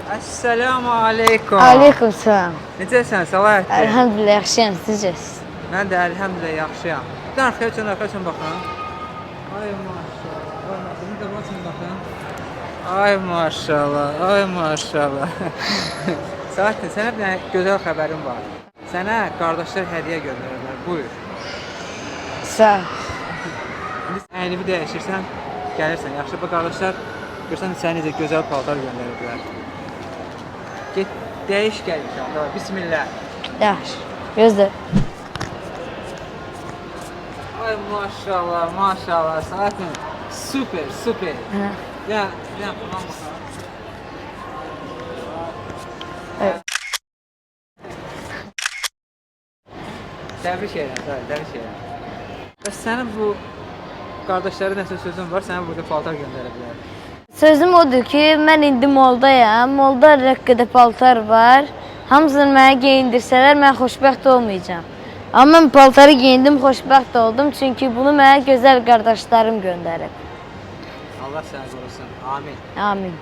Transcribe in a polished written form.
Assalamu aleykum. Aleyküm selam. Necəsən, Səlahattin? Elhamdülillah yaxşıyam, sizcəsiz? Mən də əlhəmdülillah yaxşıyam. Bir də arxaya baxın. Ay maşallah. Ay maşallah. Bir də baxın baxın. Ay maşallah. Ay maşallah. Səlahattin, sənə bir dənə gözəl xəbərim var. Sənə qardaşlar hədiyyə göndərirlər. Buyur. Sağ ol. İndi əynini dəyişirsən, gəlirsən. Yaxşı, bu qardaşlar görsən sənə necə gözəl paltar göndəriblər. Get, dəyiş gəl inşallah. Bismillah. Yaxşı. Gözlə. Ay maşallah, maşallah. Səlahattin, super, super. Ya, tamam bakalım. Evet. Təbrik edirəm, təbrik edirəm. Bəs sənin bu qardaşlara nəsə sözün var, sənə burada paltar göndəriblər. Sözüm odur ki, mən indi moldayam. Molda rəqqədə paltar var. Hamısını mənə geyindirsələr, mən xoşbəxt olmayacağam. Amma mən paltarı geyindim, xoşbəxt oldum. Çünki bunu mənə gözəl qardaşlarım göndərib. Allah səni qorusun. Amin. Amin.